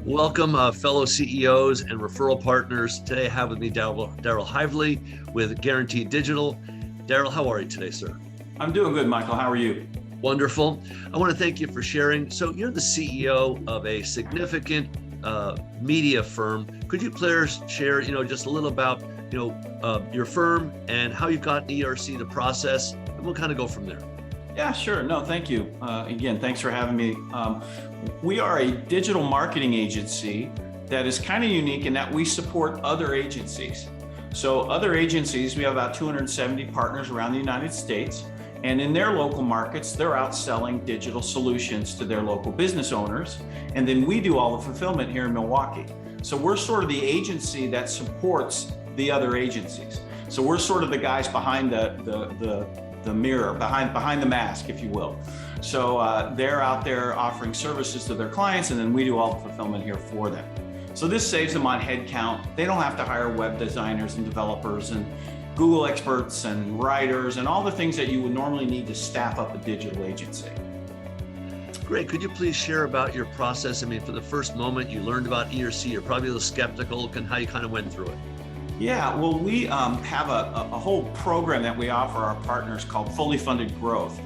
Welcome, fellow CEOs and referral partners. Today I have with me Daryl Hively with Guaranteed Digital. Daryl, how are you today, sir? I'm doing good, Michael. How are you? Wonderful. I want to thank you for sharing. So you're the CEO of a significant media firm. Could you please share, just a little about, your firm and how you've got ERC the process, and we'll kind of go from there. Yeah, sure. No, thank you. Again, thanks for having me. We are a digital marketing agency that is kind of unique in that we support other agencies. So other agencies, we have about 270 partners around the United States, and in their local markets, they're out selling digital solutions to their local business owners. And then we do all the fulfillment here in Milwaukee. So we're sort of the agency that supports the other agencies. So we're sort of the guys behind the mirror, behind the mask, if you will. So they're out there offering services to their clients, and then we do all the fulfillment here for them. So this saves them on headcount. They don't have to hire web designers and developers and Google experts and writers and all the things that you would normally need to staff up a digital agency. Great. Could you please share about your process? I mean, for the first moment you learned about ERC, you're probably a little skeptical, and how you kind of went through it. Yeah, well, we have a whole program that we offer our partners called Fully Funded Growth.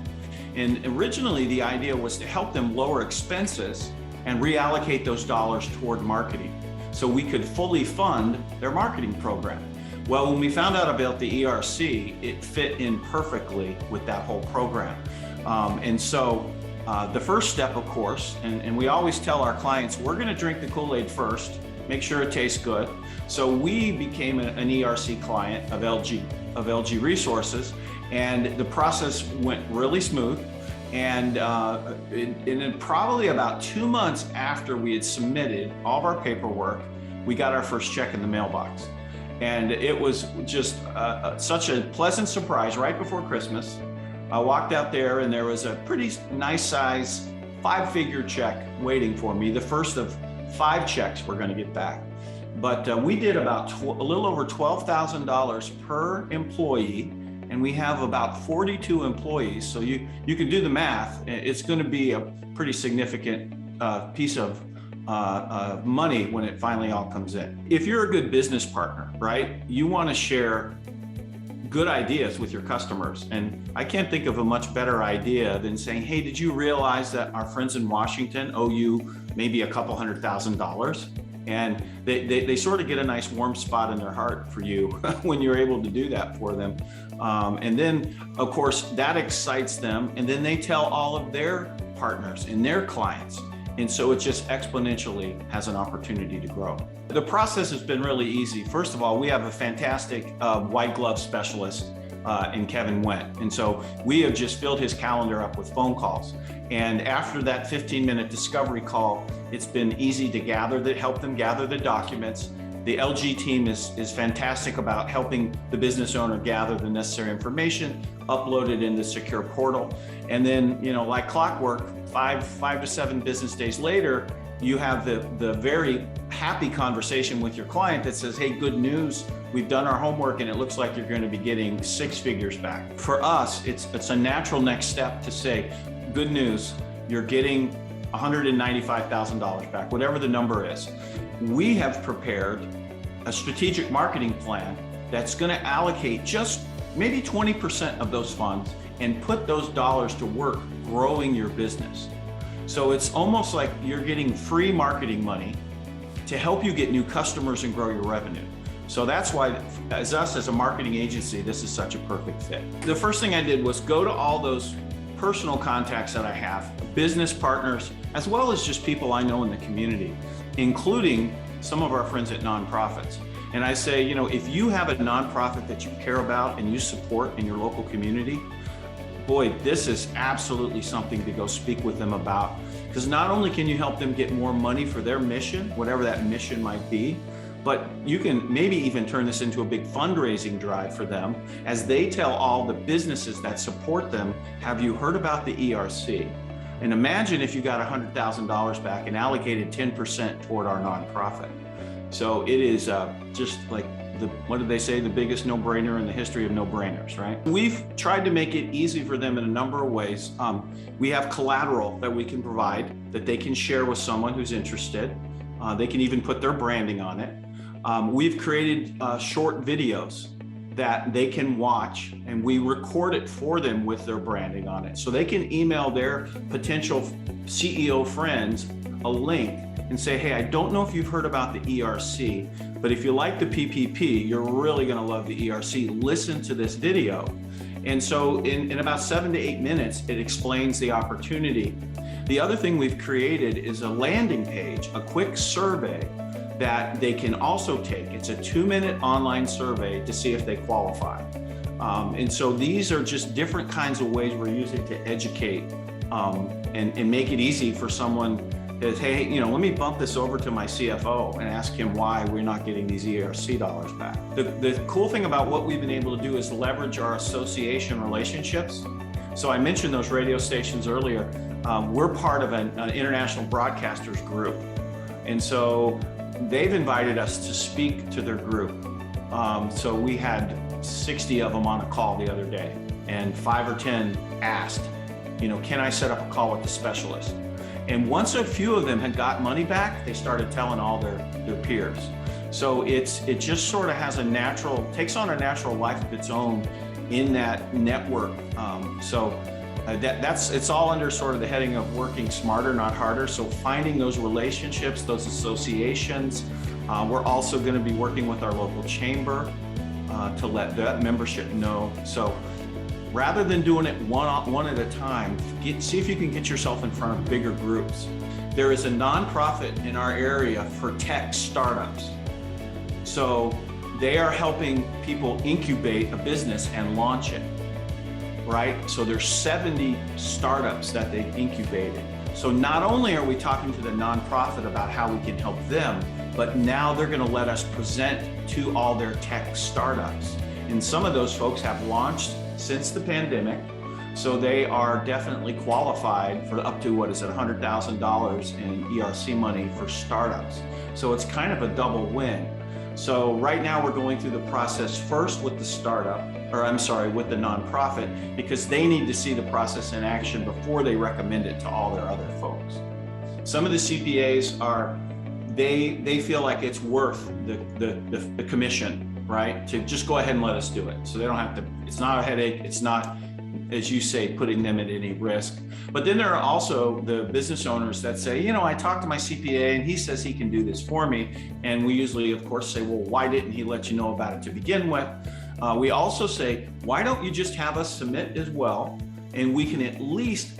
And originally the idea was to help them lower expenses and reallocate those dollars toward marketing so we could fully fund their marketing program. Well, when we found out about the ERC, it fit in perfectly with that whole program. And so the first step, of course, and we always tell our clients, we're going to drink the Kool-Aid first, make sure it tastes good. So we became an ERC client of LG Resources, and the process went really smooth. And in probably about 2 months after we had submitted all of our paperwork, we got our first check in the mailbox. And it was just such a pleasant surprise right before Christmas. I walked out there and there was a pretty nice size 5-figure check waiting for me, the first of 5 checks we're going to get back. But we did about a little over $12,000 per employee, and we have about 42 employees. So you can do the math. It's going to be a pretty significant piece of money when it finally all comes in. If you're a good business partner, right, you want to share good ideas with your customers. And I can't think of a much better idea than saying, hey, did you realize that our friends in Washington owe you maybe a couple $100,000? And they sort of get a nice warm spot in their heart for you when you're able to do that for them. And then, of course, that excites them. And then they tell all of their partners and their clients. And so it just exponentially has an opportunity to grow. The process has been really easy. First of all, we have a fantastic white glove specialist in Kevin Wendt. And so we have just filled his calendar up with phone calls. And after that 15-minute discovery call, it's been easy to help them gather the documents. The LG team is fantastic about helping the business owner gather the necessary information, upload it in the secure portal. And then, like clockwork, five to 7 business days later, you have the very happy conversation with your client that says, hey, good news, we've done our homework and it looks like you're going to be getting 6 figures back. For us, it's a natural next step to say, good news, you're getting $195,000 back, whatever the number is. We have prepared a strategic marketing plan that's going to allocate just maybe 20% of those funds and put those dollars to work growing your business. So it's almost like you're getting free marketing money to help you get new customers and grow your revenue. So that's why, as a marketing agency, this is such a perfect fit. The first thing I did was go to all those personal contacts that I have, business partners, as well as just people I know in the community, including some of our friends at nonprofits. And I say, if you have a nonprofit that you care about and you support in your local community, boy, this is absolutely something to go speak with them about. Because not only can you help them get more money for their mission, whatever that mission might be, but you can maybe even turn this into a big fundraising drive for them as they tell all the businesses that support them, have you heard about the ERC? And imagine if you got $100,000 back and allocated 10% toward our nonprofit. So it is just like what did they say? The biggest no-brainer in the history of no-brainers, right? We've tried to make it easy for them in a number of ways. We have collateral that we can provide that they can share with someone who's interested. They can even put their branding on it. We've created short videos that they can watch, and we record it for them with their branding on it. So they can email their potential CEO friends a link and say, hey, I don't know if you've heard about the ERC, but if you like the PPP, you're really gonna love the ERC. Listen to this video. And so in about 7 to 8 minutes, it explains the opportunity. The other thing we've created is a landing page, a quick survey that they can also take. It's a 2-minute online survey to see if they qualify. And so these are just different kinds of ways we're using to educate and make it easy for someone that, hey, let me bump this over to my CFO and ask him why we're not getting these ERC dollars back. The cool thing about what we've been able to do is leverage our association relationships. So I mentioned those radio stations earlier. We're part of an international broadcasters group. And so they've invited us to speak to their group. So we had 60 of them on a call the other day, and 5 or 10 asked, can I set up a call with the specialist? And once a few of them had got money back, they started telling all their peers. So it just sort of has takes on a natural life of its own in that network. It's all under sort of the heading of working smarter, not harder. So finding those relationships, those associations. We're also going to be working with our local chamber to let that membership know. So rather than doing it one at a time, see if you can get yourself in front of bigger groups. There is a nonprofit in our area for tech startups. So they are helping people incubate a business and launch it. Right? So there's 70 startups that they've incubated. So not only are we talking to the nonprofit about how we can help them, but now they're going to let us present to all their tech startups. And some of those folks have launched since the pandemic. So they are definitely qualified for up to, $100,000 in ERC money for startups. So it's kind of a double win. So right now we're going through the process first with the with the nonprofit, because they need to see the process in action before they recommend it to all their other folks. Some of the CPAs they feel like it's worth the commission, right? To just go ahead and let us do it. So they don't have to, it's not a headache. It's not, as you say, putting them at any risk. But then there are also the business owners that say, I talked to my CPA and he says he can do this for me. And we usually, of course, say, well, why didn't he let you know about it to begin with? We also say, why don't you just have us submit as well? And we can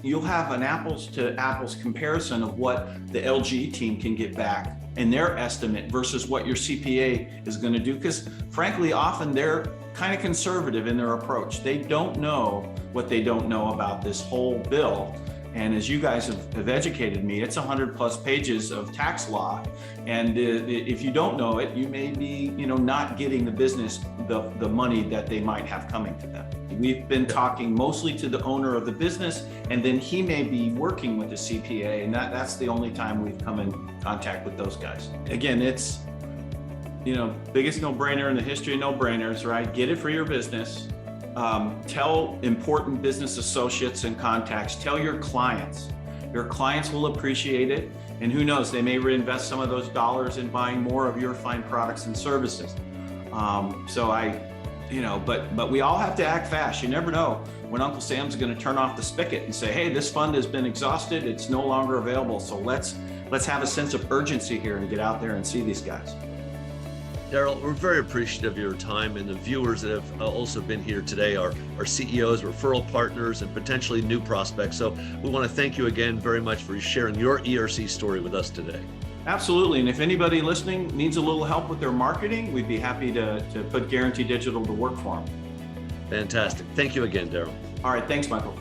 you'll have an apples to apples comparison of what the LG team can get back and their estimate versus what your CPA is going to do. Because frankly, often they're kind of conservative in their approach. They don't know what they don't know about this whole bill. And as you guys have educated me, it's 100+ pages of tax law. And if you don't know it, you may be, not getting the business the money that they might have coming to them. We've been talking mostly to the owner of the business, and then he may be working with the CPA, and that's the only time we've come in contact with those guys. Again, it's, biggest no-brainer in the history of no-brainers, right? Get it for your business. Tell important business associates and contacts, tell your clients. Your clients will appreciate it. And who knows, they may reinvest some of those dollars in buying more of your fine products and services. But we all have to act fast. You never know when Uncle Sam's going to turn off the spigot and say, hey, this fund has been exhausted. It's no longer available. So let's have a sense of urgency here and get out there and see these guys. Daryl, we're very appreciative of your time, and the viewers that have also been here today are CEOs, referral partners, and potentially new prospects. So we want to thank you again very much for sharing your ERC story with us today. Absolutely. And if anybody listening needs a little help with their marketing, we'd be happy to put Guarantee Digital to work for them. Fantastic. Thank you again, Daryl. All right. Thanks, Michael.